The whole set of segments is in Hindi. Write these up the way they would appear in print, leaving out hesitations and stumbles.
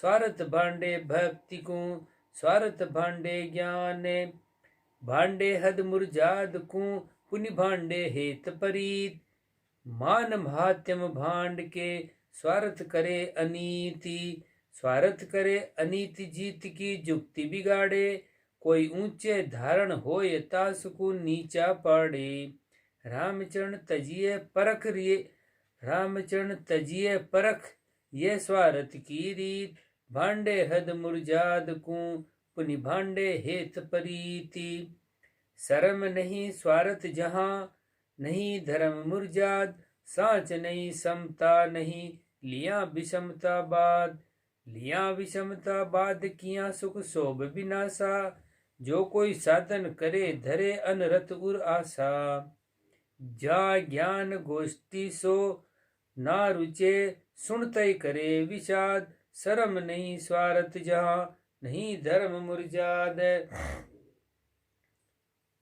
स्वार्थ भांडे भक्ति को, स्वार्थ भांडे ज्ञान, भांडे हद मुरजाद को, पुनि भांडे हेत परीत, मान महात्यम भांड के, स्वार्थ करे अनीति, स्वार्थ करे अनीति जीत की जुक्ति बिगाड़े, कोई ऊंचे धारण होय तासु नीचा पाड़े, रामचरण तजिए परख रिए, रामचरण तजिए परख ये स्वार्थ की रीत, भांडे हद मुरजाद को, पुनि भांडे हेत परीति, शर्म नहीं स्वार्थ जहां, नहीं धर्म मुरजाद, साच नहीं समता नहीं, लिया विषमता बाद, लिया विषमता बाद किया सुख शोभ विनाशा, जो कोई साधन करे धरे अनरत उर आशा, जा ज्ञान गोष्ठी सो ना रुचे, सुनते करे विषाद, शर्म नहीं स्वार्थ जहां, नहीं धर्म मुरजाद,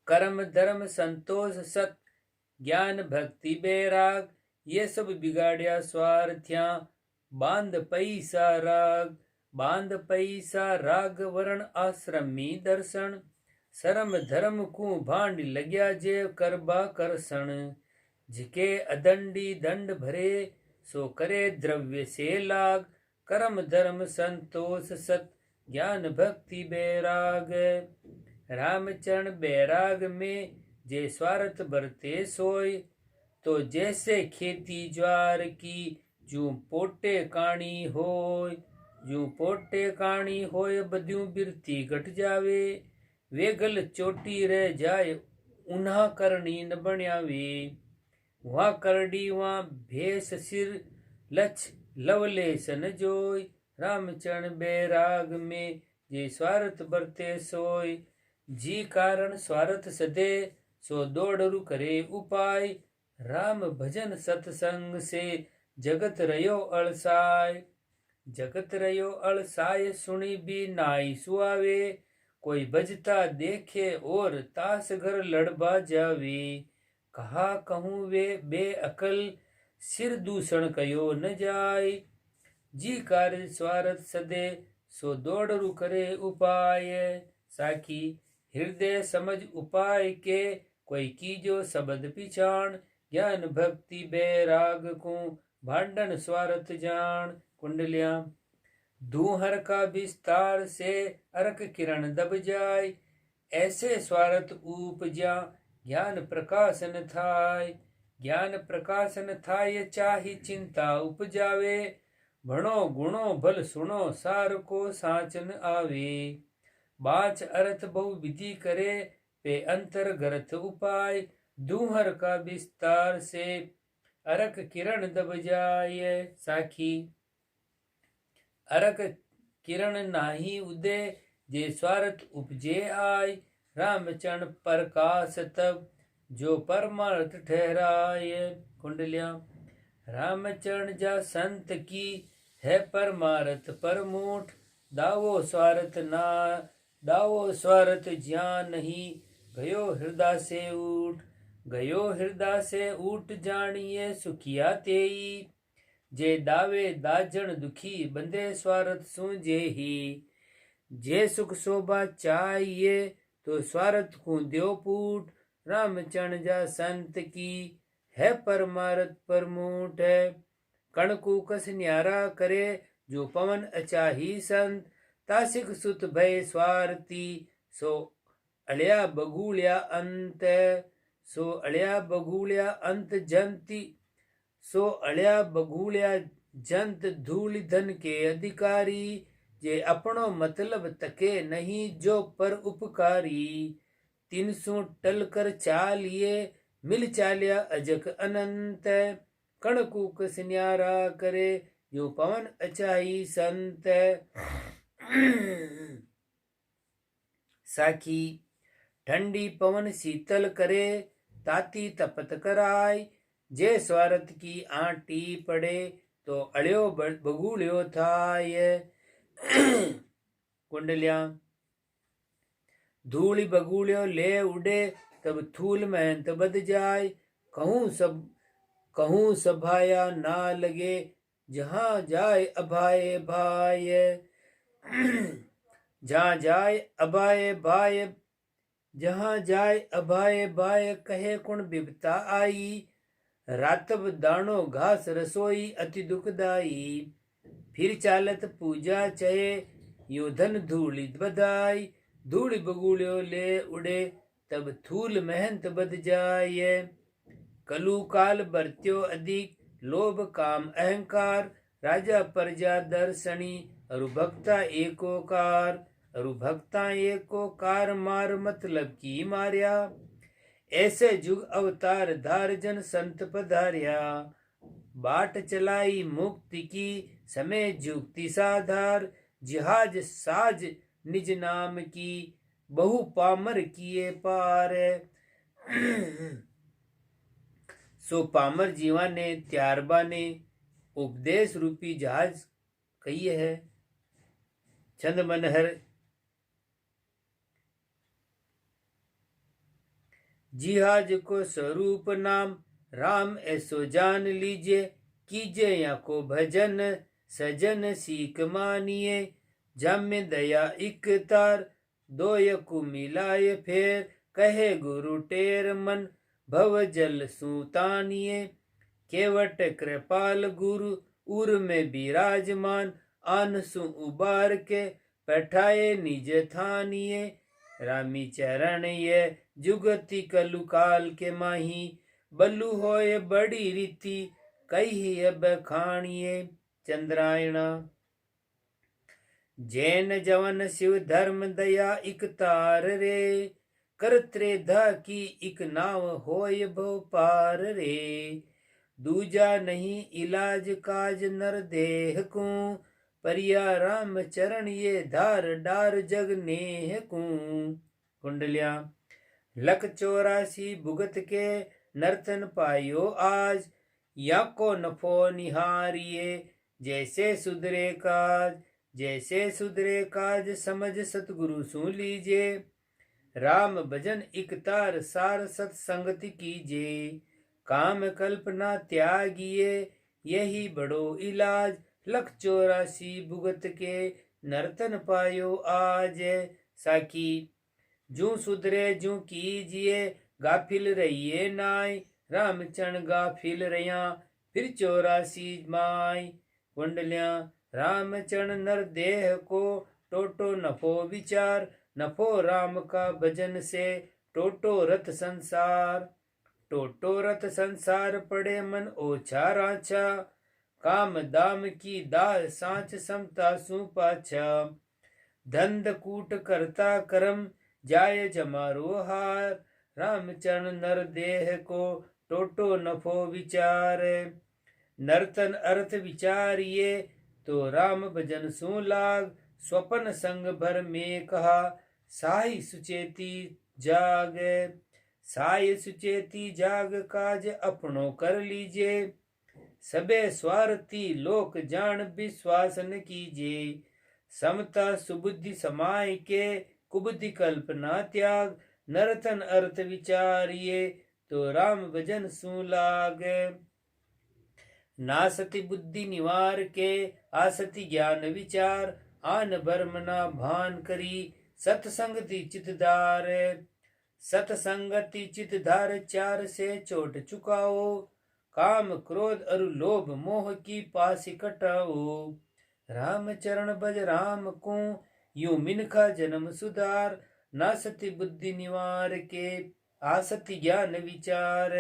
कर्म धर्म संतोष सत, ज्ञान भक्ति बैराग, ये सब बिगाड़िया स्वार्थ्या, बांध पैसा राग, बांध पैसा राग वरण आश्रमी दर्शन, शर्म धर्म को भांड लग्या जे करबा करसण, जिके अदंडी दंड भरे सो करे द्रव्य से लाग, कर्म धर्म संतोष सत, ज्ञान भक्ति बैराग, रामचरण बैराग में जे स्वार्थ बरते सोय, तो जैसे खेती ज्वार की जू पोटे काणी होय, जू पोटे काणी होय बद्यूं बिरती घट जावे, वे गल चोटी रह जाए उन्हा करनी न बण्यावे, वहाँ करडी वहाँ भेस सिर लछ लवलेस न जोय, रामचरण बैराग में जे स्वार्थ बरते सोय, जी कारण स्वार्थ सदे सो दौड़रु करे उपाय, राम भजन सत्संग से जगत रयो अळसाय, जगत रयो अळसाय सुनी भी नाई सुआवे, कोई भजता देखे और तास घर लड़बा जावे, कहा कहूँ वे बेअकल सिर दूषण कयो न जाय, जी कार्य स्वार्थ सदे सो दौड़रु करे उपाय, साखी हृदय समझ उपाय के, कोई कीजो शब्द पिछाण, ज्ञान भक्ति बैराग को, भांडन स्वार्थ जान, कुंडलियां, दूहर का विस्तार से अर्क किरण दब जाय, ऐसे स्वार्थ उपजा ज्ञान प्रकाशन थाय, ज्ञान प्रकाशन थाय चाहि चिंता उपजावे, भणो गुणो भल सुनो सार को साचन आवे, बाच अर्थ बहु विधि करे पे अंतर गरथ उपाय, दूहर का विस्तार से अरक किरण दब जाय, साखी अरक किरण नाही उदय, जे स्वार्थ उपजे आय, रामचरण प्रकाश तब जो परमार्थ ठहराय, कुंडलियां, रामचरण जा संत की है परमार्थ परमोठ, दावो स्वार्थ ना दावो स्वार्थ ज्ञान नहीं, गयो हृदय से उठ, गयो हृदय से उठ जानिए सुखिया तेई, जे दावे दाजन दुखी बंदे स्वार्थ सूझे ही, जे सुख शोभा चाहिए तो स्वार्थ को द्यो पूट, रामचरण जा संत की है परमार्थ परमोट है, कण को कस न्यारा करे जो पवन अचाही संत, तासिक सुत भय स्वार्थी सो अड़िया बगुड़िया अंत, सो अड़िया बगुड़िया अंत जंती, सो अड़िया बगुड़िया जंत धूल धन के अधिकारी, जे अपनो मतलब तके नहीं जो पर उपकारी, 300 टल कर चालिए मिल चालिया अजक अनंत, कण कूक न्यारा करे जो पवन अचाई संत, साखी ठंडी पवन शीतल करे ताती तपत कराय, जे स्वार्थ की आंटी पड़े तो अड़ियो बगुड़ियो थाय, कुंडलियां, धूल बगुड़ियो ले उड़े तब थूल महंत बद जाय, कहूँ सभाया ना लगे जहाँ जाए अभाए भाय जहाँ जाए अभाए भाय जहाँ जाए अभाए भाय कहे कुण बिपता आई रातब दाणो घास रसोई अति दुखदाई फिर चालत पूजा चये यो धन धूलि बधाई धूल बगुड़ो ले उड़े तब थूल महंत बद जाय कलु काल बरत्यो अधिक लोभ काम अहंकार राजा प्रजा दर्शनी अरु भक्ता एकोकार अरु भक्ता एकोकार मार मतलब की मार्या ऐसे जुग अवतार धार जन संत पधार्या बाट चलाई मुक्ति की समय जुक्ति साधार जिहाज साज निज नाम की बहु पामर किए पार सो पामर जीवा ने त्यारबा ने उपदेश रूपी जहाज कही है छंद मनहर जिहाज को स्वरूप नाम राम ऐसो जान लीजिए कीजिए या को भजन सजन सीख मानिए जाम्य दया इक तार दो यकु मिलाए फेर कहे गुरु टेर मन भव जल सुतानिए केवट कृपाल गुरु उर में विराजमान आन सु उबार के बैठाए निज थानिए रामी चरण ये जुगति कलु काल के माही बल्लू होए बड़ी रीति कही अब खाणिए चंद्रायणा जैन जवन शिव धर्म दया इक तार रे कर त्रेधा की इक नाव होय भव पार रे दूजा नहीं इलाज काज नर देह को परिया राम चरण ये धार डार जग नेह को कुंडलिया लख 84 भुगत के नर्तन पायो आज या को नफो निहारिये जैसे सुधरे काज समझ सतगुरु सुन लीजिए राम भजन इक तार सार सत्संगति कीजिए काम कल्पना त्यागिए यही बड़ो इलाज लख 84 भुगत के नर्तन पायो आज साकी जू सुधरे जू कीजिए गाफिल रहिए नाय रामचरण गाफिल रया फिर 84 माय कुंडलिया रामचरण नर देह को टोटो नफो विचार नफो राम का भजन से टोटो रथ संसार पड़े मन ओछा राछा काम दाम की दाल सांच समता सु पाछा धंध कूट करता करम जाय जमारो हार रामचरण नर देह को टोटो नफो विचार नर्तन अर्थ विचारिये तो राम भजन सु लाग स्वपन संग भर में कहा साई सुचेती जाग काज अपनों कर लीजिए सबे स्वार्थी लोक जान विश्वास न कीजिए समता सुबुद्धि समाय के कुबुद्धि कल्पना त्याग नर्तन अर्थ विचारिये तो राम भजन सु लाग नासति बुद्धि निवार के आसति ज्ञान विचार आन भरमना भान करी सतसंगति चितधार चार से चोट चुकाओ काम क्रोध अरु लोभ मोह की पासी कटाओ रामचरण भज राम को यूं मिनखा जन्म सुधार नासति बुद्धि निवार के आसति ज्ञान विचार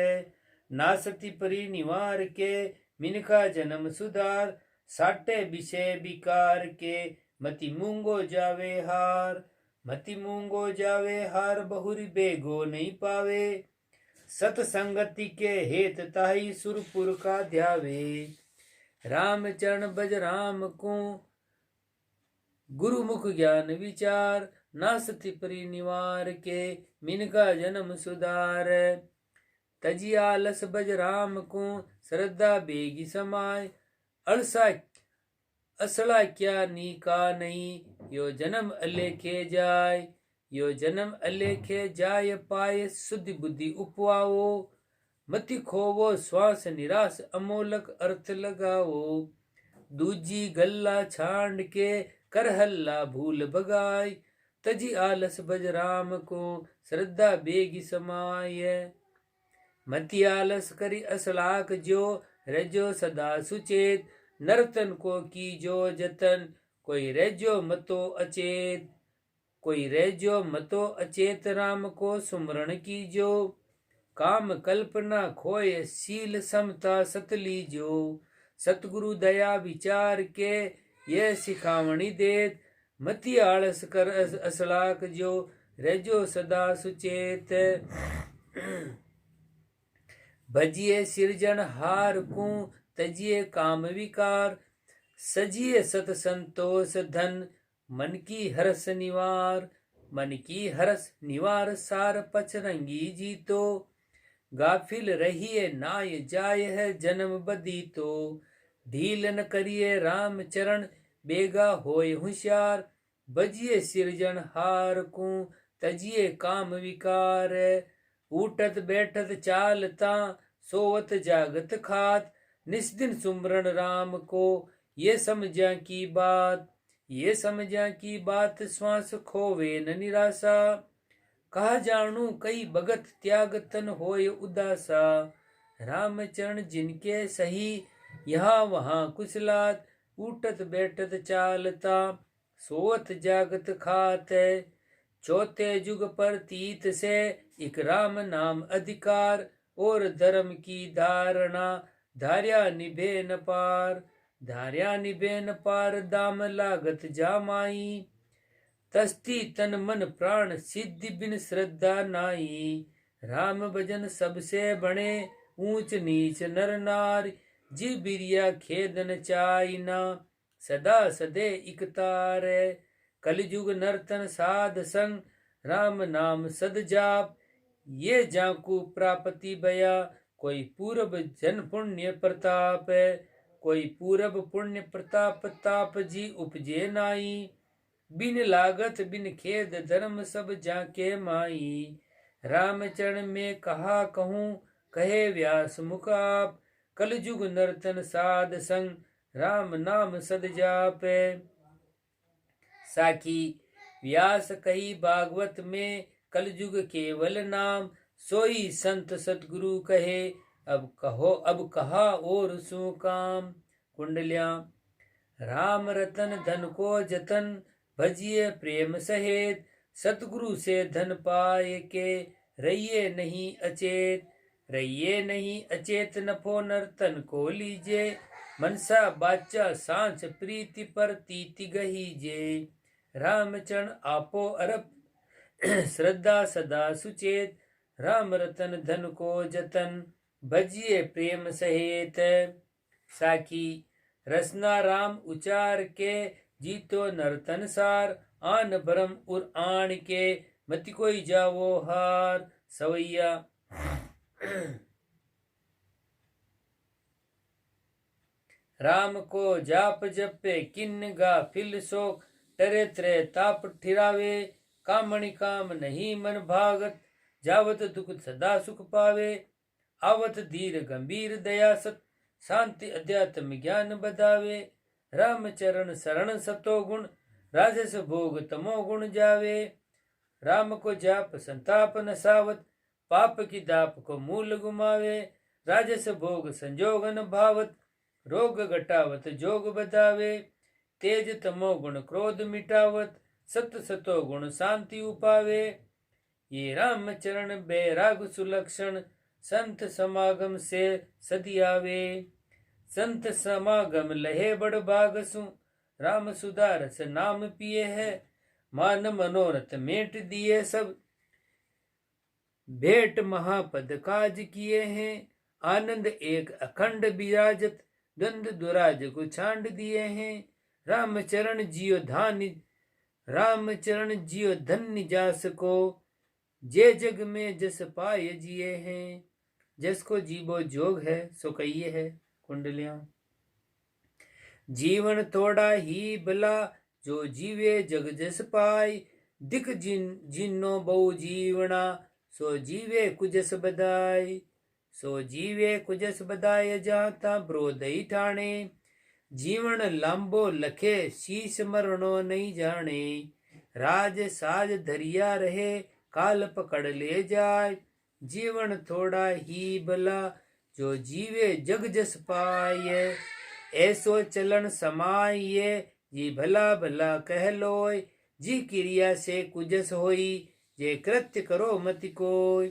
नासति परि निवार के मिनखा जन्म सुधार साटे विषय विकार के मति मूंगो जावे हार बहुरी बेगो नहीं पावे सतसंगति के हेत ताही सुरपुर का ध्यावे रामचरण भज राम को गुरुमुख ज्ञान विचार नासति परिनिवार के मिनका जन्म सुधार तजी आलस भज राम को श्रद्धा बेगी समाय अलसा असला क्या नीका नहीं यो जन्म अलेखे जाय पाए शुद्धि बुद्धि उपवाओ मति खोवो श्वास निराश अमोलक अर्थ लगाओ दूजी गल्ला छांड के कर हल्ला भूल भगाय, तजी आलस भज राम को श्रद्धा बेगी समाय। मति आलस करी असलाक जो रजो सदा सुचेत, नर्तन को की जो जतन कोई रजो मतो अचेत। कोई रजो मतो अचेत राम को सुमरण की जो, काम कल्पना खोय शील समता सतली जो। सतगुरु दया विचार के ये सिखावणी देत, मति आलस कर असलाक जो रजो सदा सुचेत। भजिए सिरजन हार को तजिए काम विकार, सजिए सत संतोष धन मन की हरस निवार। मन की हरस निवार सार पचरंगी जीतो, गाफिल रहिए नाय जाय है जन्म बदी तो। ढील न करिए राम चरण बेगा होय होशियार, बजिए सिरजन हार को तजिए काम विकार। उठत बैठत चालता सोवत जागत खात, निस्दिन सुमरण राम को ये समझा की बात। ये समझा की बात श्वास खोवे न निराशा, कहा जानू कई भगत त्याग तन होय उदासा। राम चरण जिनके सही यहाँ वहाँ कुशलात, उठत बैठत चालता सोवत जागत खात। चौथे युग पर तीत से एक राम नाम अधिकार, और धर्म की धारणा धार्या निभे न पार। धार्या निभे न पार दाम लागत जामाई, तस्ती तन मन प्राण सिद्धि बिन श्रद्धा नाई। राम भजन सबसे बने ऊंच नीच नर नार, जी बिरिया खेदन चाइना सदा सदे इकतार। कलयुग नर्तन साध संग राम नाम सद जाप, ये जाकू प्रापति बया कोई पूर्व जन पुण्य प्रताप। कोई पूर्व पुण्य प्रताप ताप जी उपजे नाई, बिन लागत बिन खेद धर्म सब जाके माई। राम चरण में कहा कहूँ कहे व्यास मुख आप, कलयुग नर्तन साध संग राम नाम सद जाप। साखी व्यास कही भागवत में कलयुग केवल नाम, सोई संत सतगुरु कहे अब कहा और सु काम। कुंडलियां राम रतन धन को जतन, भजिए प्रेम सहेत। सतगुरु से धन पाए के रहिए नहीं अचेत। रहिए नहीं अचेत नफो नर्तन को लीजे, मनसा बाचा सांच प्रीति पर तीति गहीजे। रामचरण आपो अरप श्रद्धा सदा सुचेत, राम रतन धन को जतन भजिए प्रेम सहेत। साखी रसना राम उचार के जीतो नर्तन सार, आन भरम उर आण के मति कोई जावो हार। सवैया राम को जाप जपे किन्न गा फिल शोक, टरे त्रे ताप ठिरावे कामणि काम नहीं मन भागत। जावत दुख सदा सुख पावे, आवत धीर गंभीर दया सत। शांति अध्यात्म ज्ञान बदावे, राम चरण शरण सतो गुण। राजस भोग तमो गुण जावे, राम को जाप संताप न सावत। पाप की दाप को मूल गुमावे, राजस भोग संजोग न भावत। रोग घटावत जोग बदावे, तेज तमो गुण क्रोध मिटावत। सत सतो गुण शांति उपावे, ये राम चरण बैराग सुलक्षण। संत समागम से सदियावे, संत समागम लहे बड़ भागसु। राम सुधारस नाम पिए है, मान मनोरथ मेट दिए सब। भेंट महापद काज किए हैं, आनंद एक अखंड विराजत। द्वंद दुराज को छांड दिए हैं, राम चरण जियो धान्य। राम चरण जियो धन्य जास को, जे जग में जस पाए जिए हैं। जस को जीवो जोग है सो कहिए है। कुंडलियां जीवन थोड़ा ही भला, जो जीवे जग जस पाय। दिख जिन्नो बहु जीवना, सो जीवे कुजस बदाय। सो जीवे कुजस बदाय, जाता ब्रोदई ठाणे। जीवन लांबो लखे शीश मरणो नहीं जाने। राज साज धरिया रहे काल पकड़ ले जाए। जीवन थोड़ा ही भला जो जीवे जग जस पाए। ऐसो चलन समाये जी भला भला कह लोय। जी क्रिया से कुजस होई जे कृत्य करो मति कोय।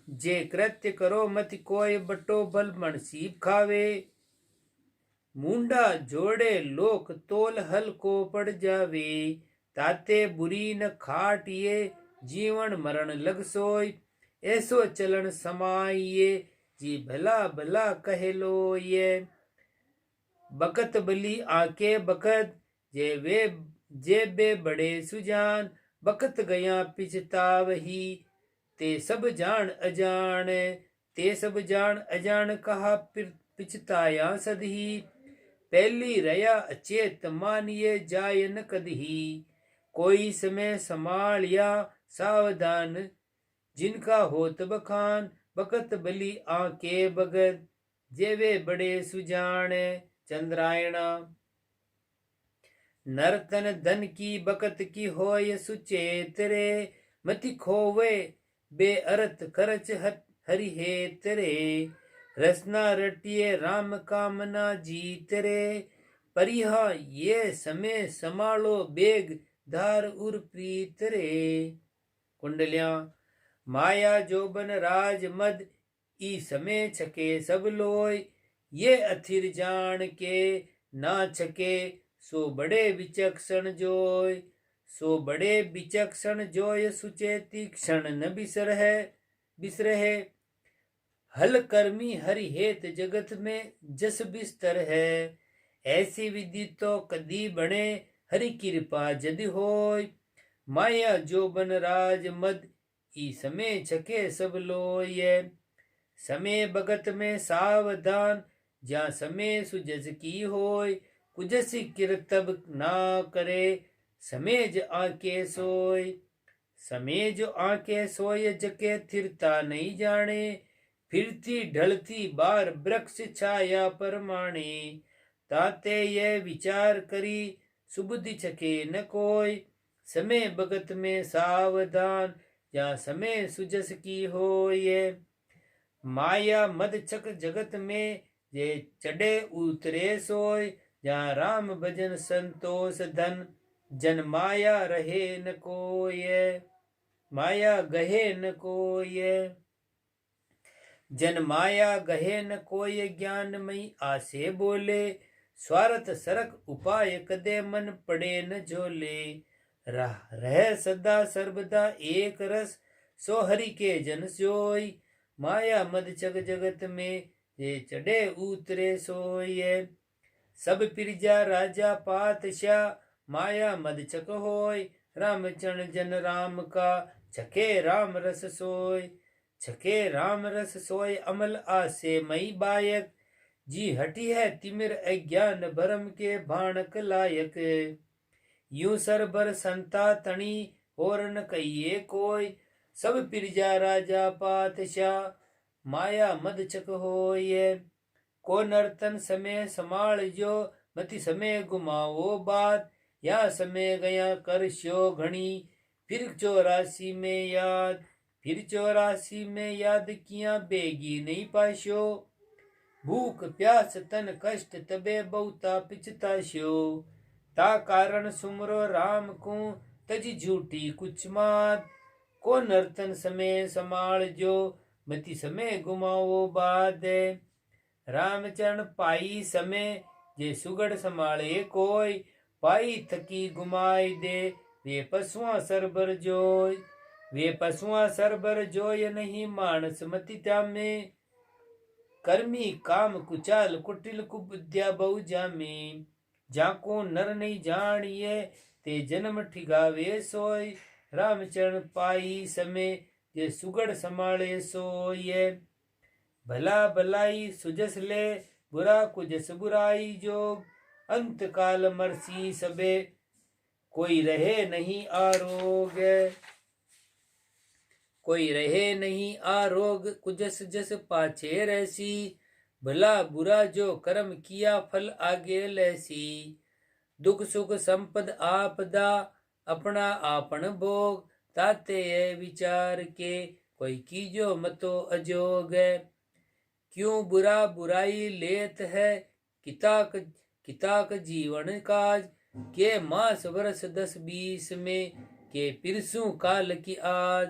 जे कृत्य करो मति कोय बटो बल मन सीप खावे। मुंडा जोड़े लोक तोल हल को पड़ जावे। ताते बुरी न खाट ये जीवन मरण लग सोय। ऐसो चलन समाये जी भला भला कह लो ये। बकत बली आके बकत जे बे बड़े सुजान। बकत गया पिछतावही ते सब जान अजान। ते सब जान अजान कहा पिछताया सदही। पहली रया अचेत मानिए जाय न कदही। कोई समय संभालिया सावधान जिनका होत बखान। बकत बली आके बगत जेवे बड़े सुजान। चंद्रायणा। नरतन धन की बकत की होय सुचेत रे। मति खोवे बेअरत खर्च हरि हेत रे। रसना रटिए राम कामना जीत रे। परिहा ये समय संभालो बेग धार उर प्रीत रे। कुंडलियां। माया जोबन राज मद ई समय छके सब लोय। ये अथिर जान के ना छके सो बड़े विचक्षण जोय। सो बड़े विचक्षण जोय सुचेती क्षण न बिसरहे। हल कर्मी हरि हेत जगत में जस बिस्तर है। ऐसी विधि तो कदी बने हरि कृपा जदि होय। माया जोबन राज मद ई समय छके सब लोय। समय भगत में सावधान जहाँ समय सुजस की होय। कुजसी किरतब ना करे समेज आके सोय। समेज आके सोय जके थिरता नहीं जाने। फिरती ढलती बार वृक्ष छाया परमाणे। ताते ये विचार करी सुबुद्धि छके न कोय। समय भगत में सावधान जहाँ समय सुजस की होय। माया मद छक जगत में जे चढ़े उतरे सोय। जहाँ राम भजन संतोष धन जन माया रहे न कोय। माया गहे न कोय। जन माया गहे न कोय ज्ञानमयी आसे बोले। स्वार्थ सरक उपाय कदे मन पड़े न झोले। रह सदा सर्वदा एक रस सो हरि के जन सोय। माया मद छक जगत में जे चढ़े उतरे सोय। सब पिरजा राजा पातशाह माया मद छक होय। रामचरण जन राम का छके राम रस सोय। छके राम रस सोय अमल आसे मई बायक। जी हटी है तिमिर अज्ञान भरम के भाणक लायक। यूं सरबर संता तणी और न कहिए कोय। सब पिरजा राजा पातशाह माया मद छक होय। को नर्तन समय संभाल जो मति समय गुमाओ बात। या समय गया कर श्यो घनी फिर 84 में याद। फिर 84 में याद किया बेगी नहीं पाशो। भूख प्यास तन कष्ट तबे बहुता पिछताशो। ता कारण सुमरो राम को तजी झूठी कुछ मात। को नर्तन समय संभाल जो मति समय गुमाओ बाद। रामचरण पाई समय जे सुगड़ संभाले कोय। पाई थकी गुमाई दे वे पशुआ सरबर जोय। वे पशुआ सरबर जोय नहीं मानस मति त्यामे। कर्मी काम कुचाल कुटिल कुबुद्या बहु जामे। जाको नर नहीं जानिए ते जन्म ठिगावे सोय। रामचरण पाई समय जे सुगड़ संभाले सोय। भला भलाई सुजस ले बुरा कुजस बुराई जोग। अंत काल मरसी सबे कोई रहे नहीं आरोग। कोई रहे नहीं आरोग कुजस जस पाछे रहसी। भला बुरा जो कर्म किया फल आगे लैसी। दुख सुख संपद आपदा अपना आपन भोग, ताते ये विचार के कोई कीजो मतो अजोग। क्यों बुरा बुराई लेत है किताक किताक जीवन काज, के मास वर्ष 10-20 में, के पिरसू काल की आज,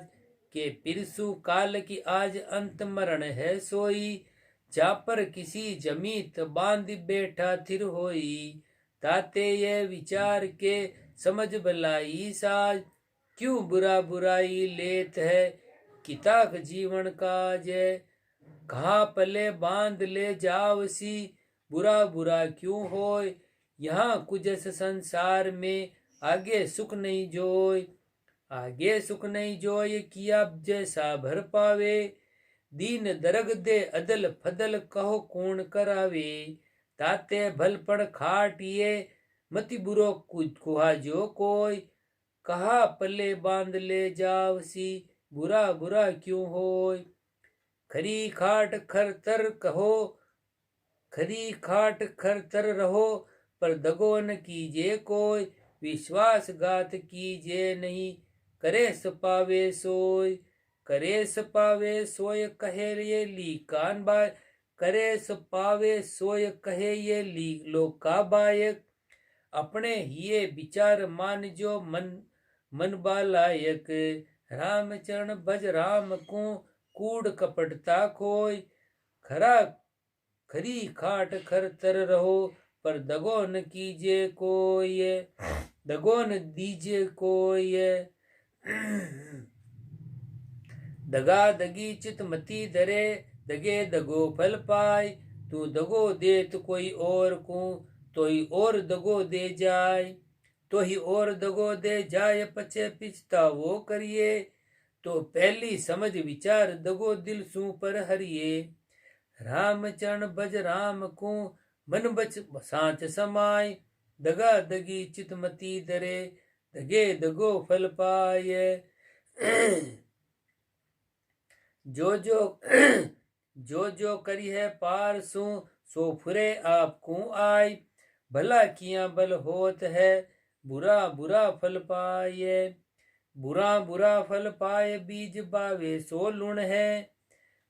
के पिरसू काल की आज अंत मरण है सोई। जा पर किसी जमीत बांध बैठा थिर होई, ताते ये विचार के समझ भलाई साज। क्यों बुरा बुराई लेत है किताक जीवन काज, कहा पले बांध ले जावसी, बुरा बुरा क्यों होय। यहाँ कुजस संसार में आगे सुख नहीं जोय, आगे सुख नहीं जोय किया जैसा भर पावे। दीन दरग दे अदल फदल कहो कौन करावे, ताते भलपण खाटिए मति बुरो कुहा जो कोय। कहा पले बांध ले जावसी, बुरा बुरा क्यों होय। खरी खाट खर तर कहो, खरी खाट खर तर रहो, पर दगो न कीजे कोय। विश्वासघात कीजे नहीं, करे सपावे सोय। करे सपावे सोय कहे ये ली कान बाय, करे सपावे सोय कहे ये ली लोका बायक। अपने ये विचार मान जो मन बालायक, राम चरण भज राम को कूड़ कपटता खोय। खरा खरी खाट खर तर रहो, पर दगो न कीजिए कोय, दगो न दीजिए कोय। दगा दगी चित मती धरे, दगे दगो फल पाए। तू दगो दे तो कोई और को, तो ही और दगो दे जाए। तो ही और दगो दे जाए पचे पिछतावो करिए। तो पहली समझ विचार दगो दिल सू पर हरिए। राम चरण भज राम को मन बच सांच समाय, दगा दगी चित मती धरे, दगे दगो फल पाए। जो जो करी है पार सो फुरे आपको आय। भला किया बल होत है, बुरा बुरा फल पाए। बुरा बुरा फल पाए बीज बावे सो लुण है।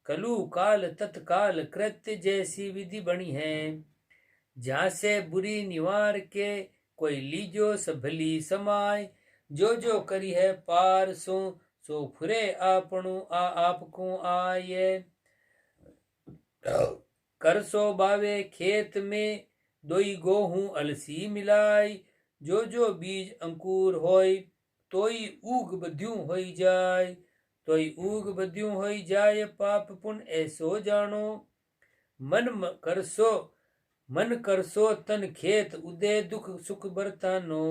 कलु काल तत्काल कृत्य जैसी विधि बनी है। जहाँ से बुरी निवार के कोई लीजो सभली समाय। जो करी है पार सो फुरे आपणु आपको आये। कर सो बावे खेत में, दोई गोहूं अलसी मिलाई। जो बीज अंकुर होय, तोई उग बध्यूं होई जाय। तोई उग बध्यूं होई जाय, पाप पुण्य ऐसो जानो। मन कर सो तन खेत उदय दुख सुख बरतानो।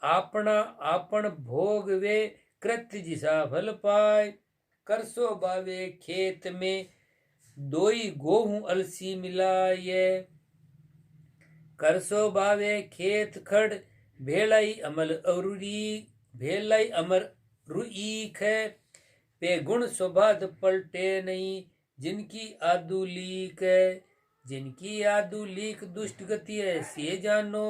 आपना आपन भोग वे कृत्य जिसा फल पाय। कर सो बावे खेत में, दोई गोहूं अलसी मिलाये। कर सो बावे खेत खड़, भेलाई अमल रुईख है। पे गुण स्वभात पलटे नहीं, जिनकी आदू लीक है। जिनकी आदू लीक दुष्ट गति ऐसी जानो।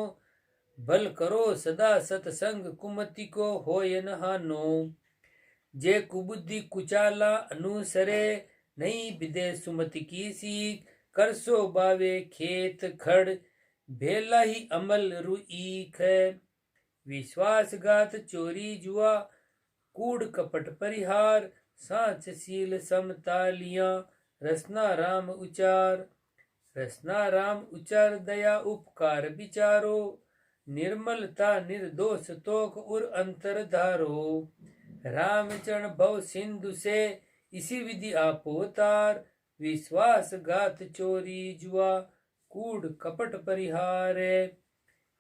भल करो सदा सतसंग, कुमति को होय न हानो। जे कुबुद्धि कुचाला अनुसरे, नहीं विदे सुमति की सीख। कर सो बावे खेत खड़, भेला ही अमल रुईख है। विश्वासघात चोरी जुआ, कूड़ कपट परिहार। सांच शील समतालियां, रसना राम उचार। रसना राम उचार, दया उपकार विचारो। निर्मलता निर्दोष तोक उर अंतर धारो। रामचरण भव सिंधु से, इसी विधि आपो तार। विश्वासघात चोरी जुआ, कूड़ कपट परिहार।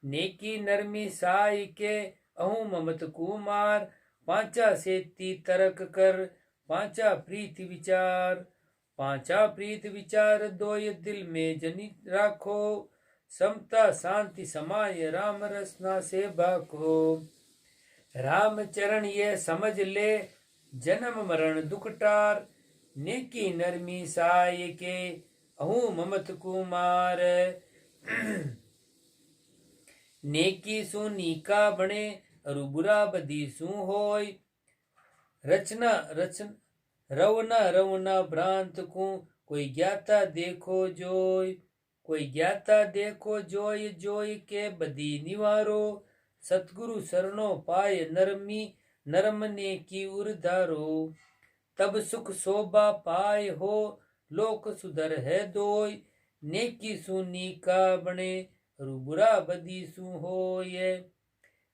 नेकी नरमी साई के, अहू ममत कुमार। पांचा सेती तर्क कर, पांचा प्रीति विचार। पांचा प्रीत विचार, दोय दिल में जनि राखो। समता शांति समाय, राम रसना से बाखो। राम चरण ये समझ ले, जन्म मरण दुख टार। नेकी नरमी साय के, अहूँ ममत कुमार। नेकी सु नीका बने अरु बुरा बदी सु होय। रचना रवना भ्रांत को कोई ज्ञाता देखो जोय। कोई ज्ञाता देखो जोय जोय के बदी निवारो। सतगुरु शरणो पाय नरम ने की उर्धारो। तब सुख शोभा पाए हो लोक सुधर है दोय। नेकी सु नीका बने रु बुरा बदी सु होय।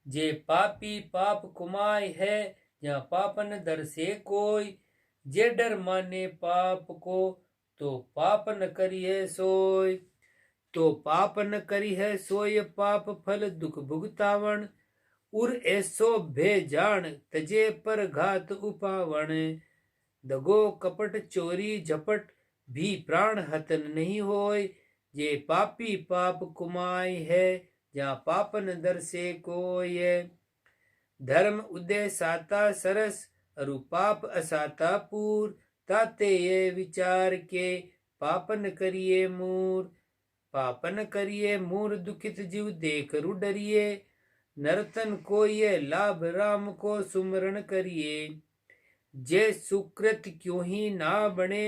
जे पापी पाप कुमाय है या पापन दर से कोई। जे डर माने पाप को तो पाप न करिए सोय। तो पाप न करी है सोय पाप फल दुख भुगतावण। उर ऐसो भे जान तजे पर घात उपावण। दगो कपट चोरी झपट भी प्राण हतन नहीं होय। जे पापी पाप कुमाय है या पापन दर से कोय। धर्म उदय साता सरस अरु पाप असाता पूर। ताते ये विचार के पापन करिए मूर। पापन करिए मूर दुखित जीव देख रु डरिए। नर्तन को ये लाभ राम को सुमरण करिए। जे सुकृत क्यों ही ना बने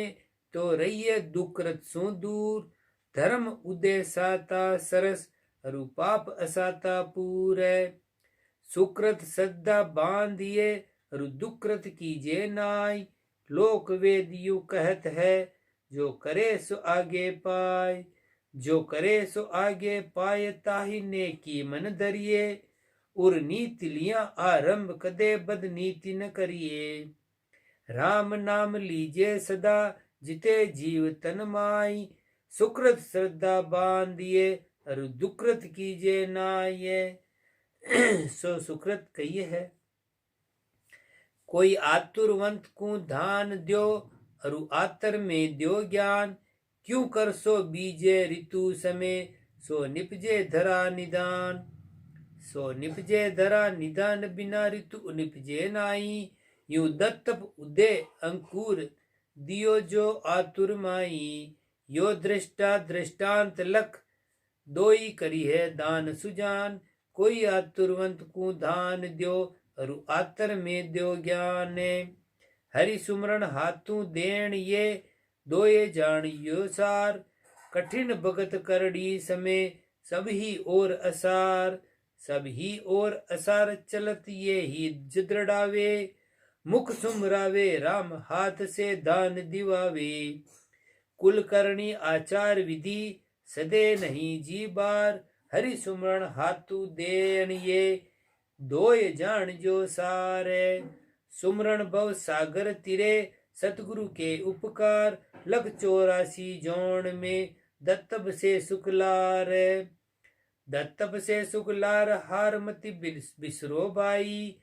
तो रहिए दुकृत सो दूर। धर्म उदय साता सरस अरु पाप असाता पूर। सुकृत श्रद्धा बांधिए अरु दुकृत कीजे नाय। लोक वेद यू कहत है जो करे सो आगे पाय। जो करे सो आगे पाए ताहि नेकी मन धरिए। उर नीति लिया आरंभ कदे बद नीति न करिए। राम नाम लीजे सदा जिते जीव तन माई। सुकृत श्रद्धा बांधिए अरु दुकृत कीजे नाय। सो सुकृत कहिए है। कोई आतुरवंत को धान द्यो अरु आतर में द्यो ज्ञान। क्यों कर सो बीजे ऋतु समय सो निपजे धरा निदान। सो निपजे धरा निदान बिना ऋतु निपजे नाई। यूं दत्तप उदय अंकुर दियो जो आतुर माई। यो दृष्टा दृष्टांत लख दोई करी है दान सुजान। कोई आतुरवंत को दान द्यो अरु आतर में द्यो ज्ञान। हरि सुमरण हाथू देण ये दोये जान यो सार। कठिन भगत करड़ी समय सब ही और असार। सब ही और असार चलत ये ही दृढ़ावे। मुख सुमरावे राम हाथ से दान दिवावे। कुलकर्णी आचार विधि सदे नहीं जी बार। हरि सुमरण हाथू देण ये दोय जान जो सारे। सुमरण भव सागर तिरे सतगुरु के उपकार। लख 84 जोन में दत्तब से सुखलार। दत्तब से सुखलार हार मति बिसरो भाई।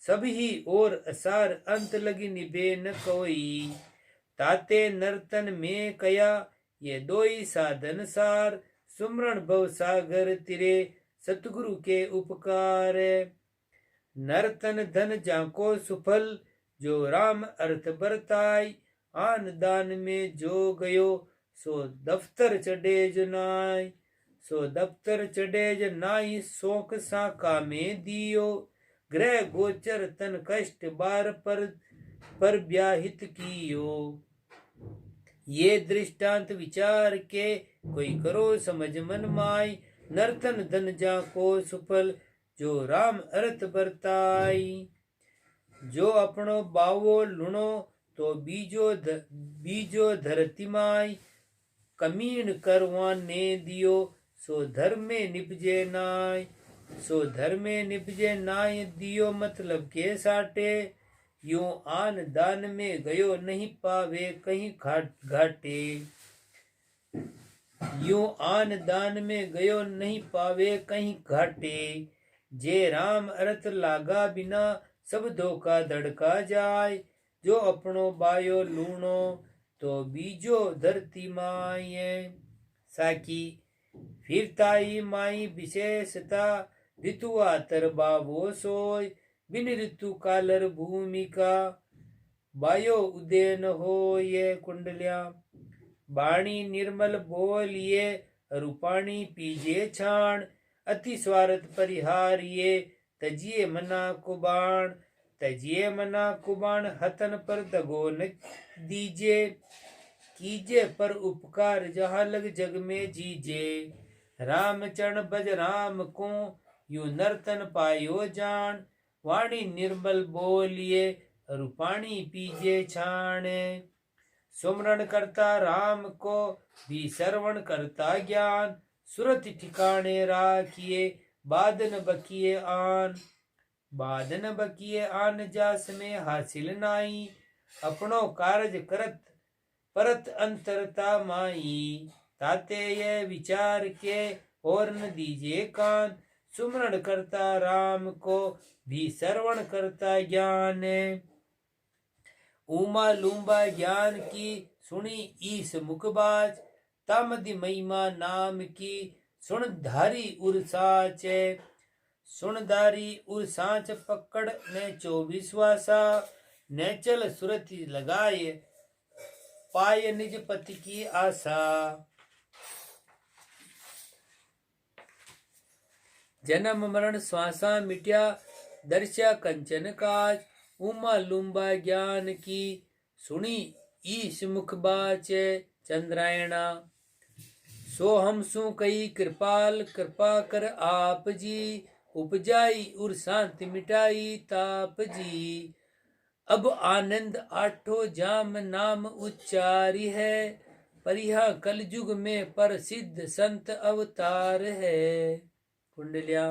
सब ही और असार अंत लगी निभे न कोई। ताते नर्तन में कया ये दोई साधन सार। सुमरण भव सागर तिरे सतगुरु के उपकार। नर्तन धन जाको सुफल जो राम अर्थ बरताई। आन दान में जो गयो सो दफ्तर चढ़े जनाई। सो दफ्तर चढ़े जनाई शोक साका में दियो। ग्रह गोचर तन कष्ट बार पर ब्याहित कियो। ये दृष्टांत विचार के कोई करो समझ मन माई। नर्तन धन जा को सुफल जो राम अर्थ बरताई। जो अपनो बावो लुणो तो बीजो धरती माई। कमीन करवान ने दियो सो धर्म में निपजे नाय। सो धर्म में निपजे नाय दियो मतलब के साटे। यूं आन दान में गयो नहीं पावे कहीं घाटे। यूं आन दान में गयो नहीं पावे कहीं घाटे। जे राम अर्थ लागा बिना सब धोखा धड़का जाय। जो अपनो बायो लूणो तो बीजो धरती माये। साकी फिरताई माई विशेषता ऋतु आतर बाबो सोय। बिन ऋतु कालर भूमिका बायो उदय न हो ये कुंडलिया। बाणी निर्मल बोलिए रूपाणी पीजे छाण अति स्वार्थ परिहारिये तजिए मना कुबाण तजिए मना कुबाण हतन पर दगो न दीजे कीजे पर उपकार जहाँ लग जग में जीजे राम चरण भज राम को यू नर्तन पायो जान वाणी निर्मल बोलिए रूपाणी पीजे छाणे सुमरण करता राम को भी श्रवण करता ज्ञान सुरत ठिकाने राखिए बादन बकिए आन जास में हासिल नाई अपनो कारज करत परत अंतरता माई ताते ये विचार के और न दीजिए कान सुमरण करता राम को भी श्रवण करता ज्ञान उमा लूम्बा ज्ञान की सुनी ईस मुखबाज तामदि महिमा नाम की सुनधारी उर साच पकड़ ने 24 वासा ने चल सुरति लगाए पाय निज पति की आशा जन्म मरण श्वासा मिट्या दर्शा कंचन काज उमा लुम्बा ज्ञान की सुनी ईश मुख बाच चंद्रायणा सो हम सु कई कृपाल कृपा कर आप जी उपजाई उर शांति मिटाई ताप जी अब आनंद आठो जाम नाम उच्चारी है परिहा कलयुग में प्रसिद्ध संत अवतार है कुंडलिया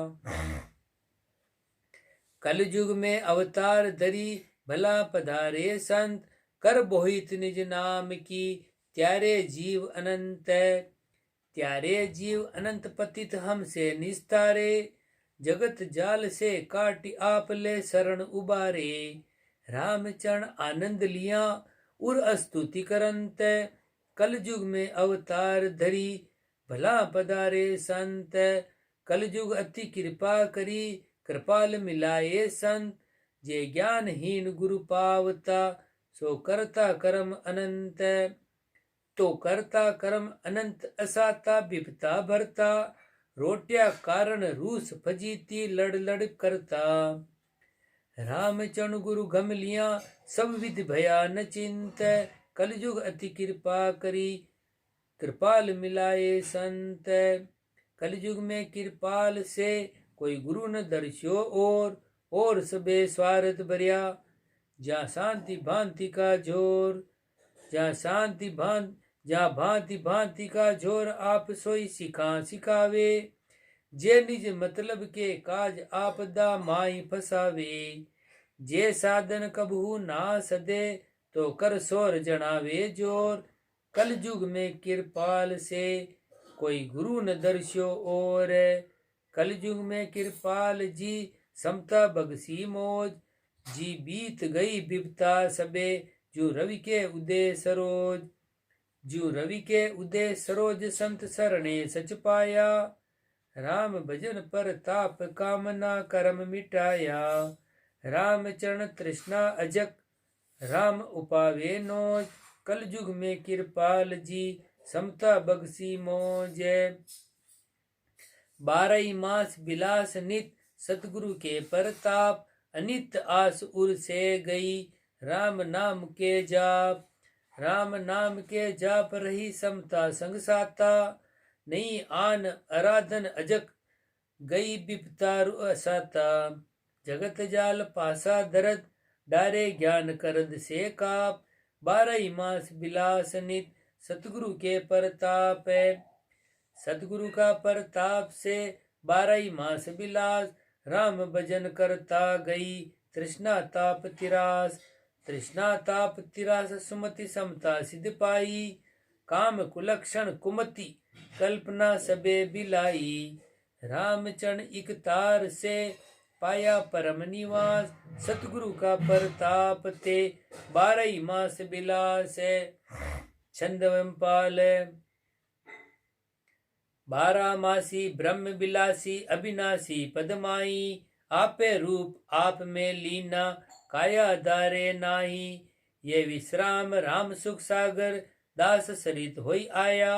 कलयुग में अवतार धरी भला पधारे संत कर बोहित निज नाम की त्यारे जीव अनंत पतित हमसे निस्तारे जगत जाल से काटी आप ले शरण उबारे रामचरण आनंद लिया उर स्तुति करंत कलयुग में अवतार धरी भला पधारे संत कलयुग अति कृपा करी कृपाल मिलाए संत जे ज्ञानहीन गुरु पावता सो करता कर्म अनंत तो करता कर्म अनंत असाता विपता भरता रोटिया कारण रूस फजीती लड़ लड़ करता रामचरण गुरु गम लिया सब विधि भया न चिंत कलयुग अति कृपा करी कृपाल मिलाए संत कलयुग में कृपाल से कोई गुरु न दर्शो और सबे स्वार्थ भरिया जहाँ शांति भांति का जोर जहाँ भांति भांति का जोर आप सोई सिखावे जे निज मतलब के काज आपदा माई फसावे जे साधन कबहू ना सदे तो कर सोर जनावे जोर कलयुग में कृपाल से कोई गुरु न दर्शो और कलयुग में कृपाल जी समता बगसी मौज जी बीत गई बिपता सबे जो रवि के उदय सरोज संत सरणे सच पाया राम भजन पर ताप कामना कर्म मिटाया राम चरण तृष्णा अजक राम उपावे नोज कलयुग में कृपाल जी समता बगसी मौज 12 मास बिलास नित सतगुरु के परताप अनित आस उर से गई राम नाम के जाप रही समता संग साता नहीं आन आराधन अजक गई बिपतारु असाता जगत जाल पासा दरद डारे ज्ञान करद से काप 12 मास बिलास नित सतगुरु के परताप सतगुरु का परताप से 12 मास बिलास राम भजन करता गई तृष्णा ताप तिरास सुमति समता सिद्ध पाई काम कुलक्षण कुमति कल्पना सबे बिलाई रामचरण इक तार से पाया परम निवास सतगुरु का परताप ते 12 मास बिलास छंदवम पाल 12 मासी ब्रह्म बिलासी अविनाशी पदमाई आपे रूप आप में लीना काया दारे नाही ये विश्राम राम सुख सागर दास सरित होई आया,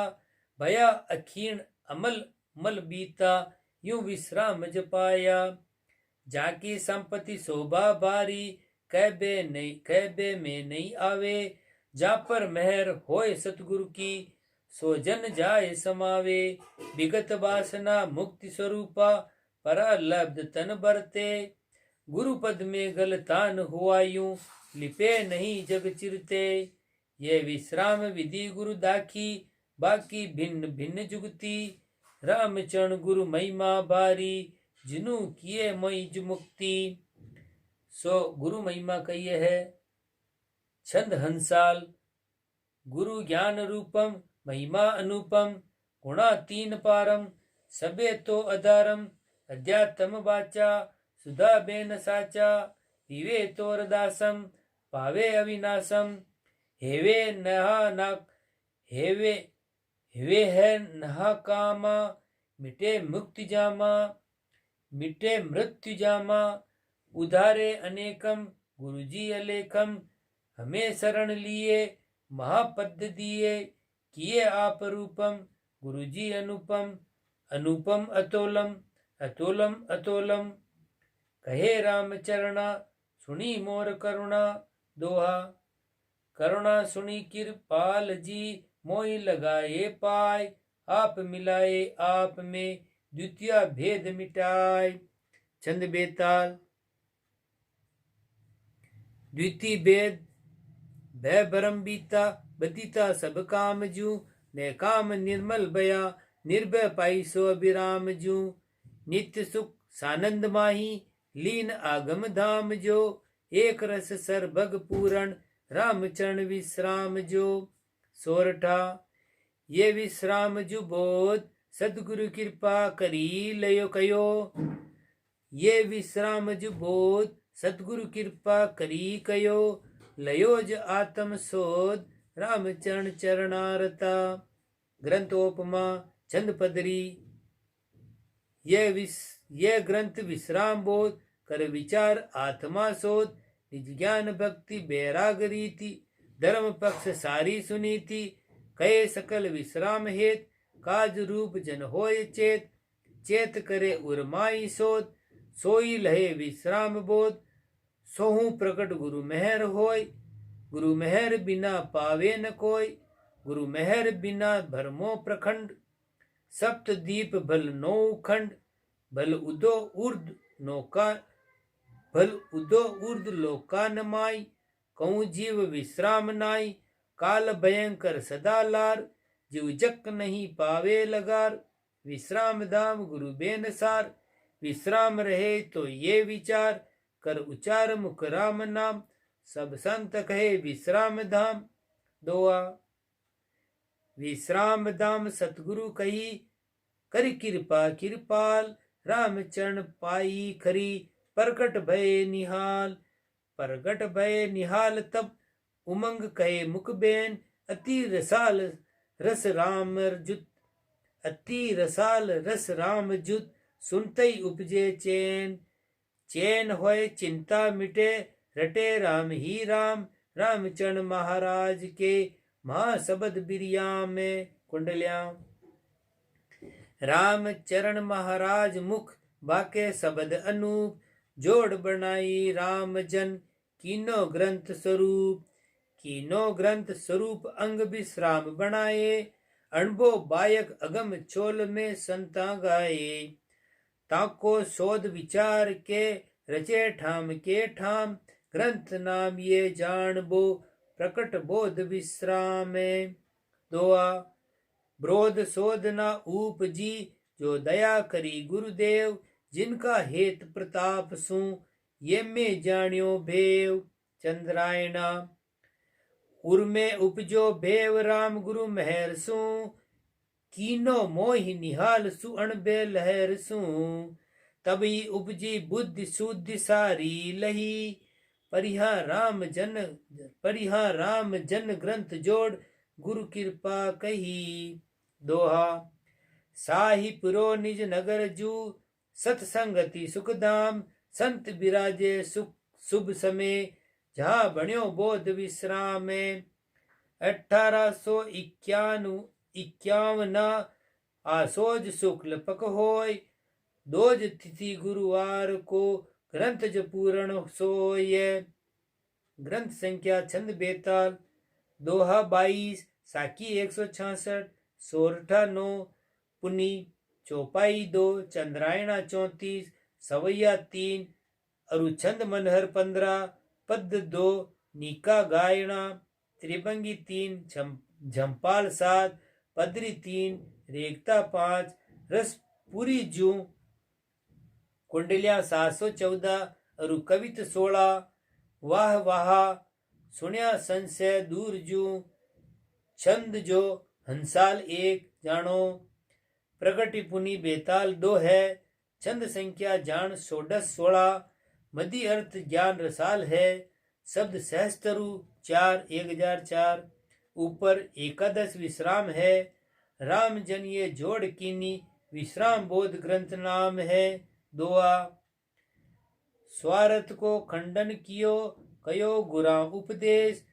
भया अखीण अमल मल बीता, यूं विश्राम जपाया। जाकी संपत्ति शोभा बारी, कहबे में नहीं आवे, जा पर मेहर होए सतगुरु की, सो जन जाए समावे। विगत वासना मुक्ति स्वरूपा, परा लब्ध तन बरते, गुरु पद में गलतान हुआ यूं, लिपे नहीं जग चिरते। ये विश्राम विधि गुरु दाखी, बाकी भिन्न भिन्न जुगती, रामचरण गुरु महिमा बारी, जिनु किए मोइज मुक्ति। सो गुरु महिमा कहिए है छंद हंसाल। गुरु ज्ञान रूपम महिमा अनुपम, गुणा तीन पारम, सबे तो अधारम। अध्यात्म वाचा सुधा बेन साचा, पीवे तो रदासम, पावे अविनाशम। हेवे है नहा कामा, मिटे मुक्ति जामा, मिटे मृत्यु जामा। उधारे अनेकम, गुरुजी अलेखम, हमें शरण लिए, महापद दिए, किए आप रूपम। गुरुजी अनुपम, अनुपम अतोलम, अतोलम अतोलम। कहे राम चरणा, सुनी मोर करुणा। दोहा। करुणा सुनी कृपाल जी, मोहि लगाए पाय। आप मिलाए आप में, द्वितीय भेद मिटाय। छंद बेताल। द्वितीय भेद भय भरम बीता, बदीता सब काम जू। ने काम निर्मल भया, निर्भय पाई सो अभिराम जू। नित्य सुख सानंद माही, लीन आगम धाम जो। एक रस सर्वग पूरण, रामचरण विश्राम जो। सोरठा। ये विश्राम जु बोध, सदगुरु कृपा करी लयो कयो। ये विश्राम जु बोध, सदगुरु कृपा करी कयो। लयोज आत्म शोध, रामचरण चरणारता। ग्रंथोपमा छंद पदरी। यह ग्रंथ विश्राम बोध, कर विचार आत्मा शोध। निज ज्ञान भक्ति बैराग रीति, धर्म पक्ष सारी सुनीति। कहे सकल विश्राम हेत, काज रूप जन होय चेत। चेत करे उर्माई शोध, सोई लहे विश्राम बोध। सोहू प्रकट गुरु मेहर होय, गुरु मेहर बिना पावे न कोय। गुरु मेहर बिना भरमो प्रखंड, सप्त दीप भल नौ खंड। भल उदो ऊर्ध नौका, भल उदो ऊर्ध लोका नमाई। कहूँ जीव विश्राम नाई, काल भयंकर सदा लार। जीव जक नहीं पावे लगार, विश्राम धाम गुरु बेन सार। विश्राम रहे तो ये विचार, कर उचार मुख राम नाम। सब संत कहे विश्राम धाम। दोआ। विश्राम धाम सतगुरु कही, कर कृपा कृपाल। रामचरण पाई खरी, प्रकट भय निहाल। प्रकट भय निहाल तब, उमंग कहे मुख बेन। अति रसाल रस राम जुत, अति रसाल रस राम जुत। सुनते उपजे चैन, चैन होए चिंता मिटे। रटे राम ही राम, रामचरण महाराज के। महाशब्द बिरियाम में कुंडल्याम। रामचरण महाराज मुख, बाके शब्द अनूप। जोड़ बनाई राम जन, कीनो ग्रंथ स्वरूप। कीनो ग्रंथ स्वरूप अंग विश्राम बनाए। अणबो बायक अगम छोल में संता गाए। ताको शोध विचार के, रचे ठाम के ठाम। ग्रंथ नाम ये जान बो, प्रकट बोध विश्राम। दोआ। ब्रोध शोध न उपजी, जो दया करी गुरुदेव। जिनका हेत प्रताप सु, ये में जान्यो भेव। चंद्रायणा। उर्मे उपजो भेव राम गुरु मेहर सु। कीनो मोहि निहाल सु अणबे लहर सु। तभी उपजी बुद्धि शुद्धि सारी लही। परिहा राम जन ग्रंथ जोड़, गुरु कृपा कही। दोहा। साहि पुरो निज नगर जू, सतसंगति सुखधाम। संत बिराजे सुख शुभ समय, जहाँ बण्यो बोध विश्राम। 1851 आसोज शुक्ल पक होय, दोज तिथि गुरुवार को ग्रंथ ज पूर्ण सोय। ग्रंथ संख्या छंद बेताल, दोहा 22, साकी 166, सोरठा 9, पुनी चौपाई 2, चंद्रायणा 34, सवैया 3, अरुछंद मनहर 15, पद 2, नीका गायणा, त्रिभंगी 3, झंपाल 7, पदरी 3, रेखता 5, रस पूरी जू, कुंडलिया 714, अरु कवित 16, वाह वाह सुनिया संशय दूर जू, छंद जो हंसाल 1 जानो, प्रगति पुनी बेताल 2 है, छंद संख्या जान 16, मदी अर्थ ज्ञान रसाल है, शब्द सहस्त्रु 4 1004, ऊपर एकादश विश्राम है, राम जन ये जोड़ कीनी विश्राम बोध ग्रंथ नाम है। दुआ, स्वार्थ को खंडन कियो कयो गुरा उपदेश,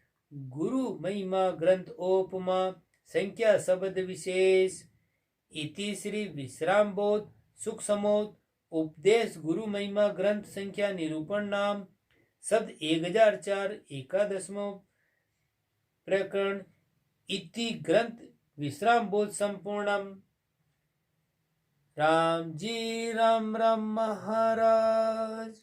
गुरु महिमा ग्रंथ ओपमा संख्या शब्द विशेष, इति श्री विश्राम बोध सुख समोद उपदेश गुरु महिमा ग्रंथ संख्या निरूपण नाम शब्द 1004 एकादशमो प्रकरण, इति ग्रंथ विश्राम बोध संपूर्णम। राम जी राम राम महाराज।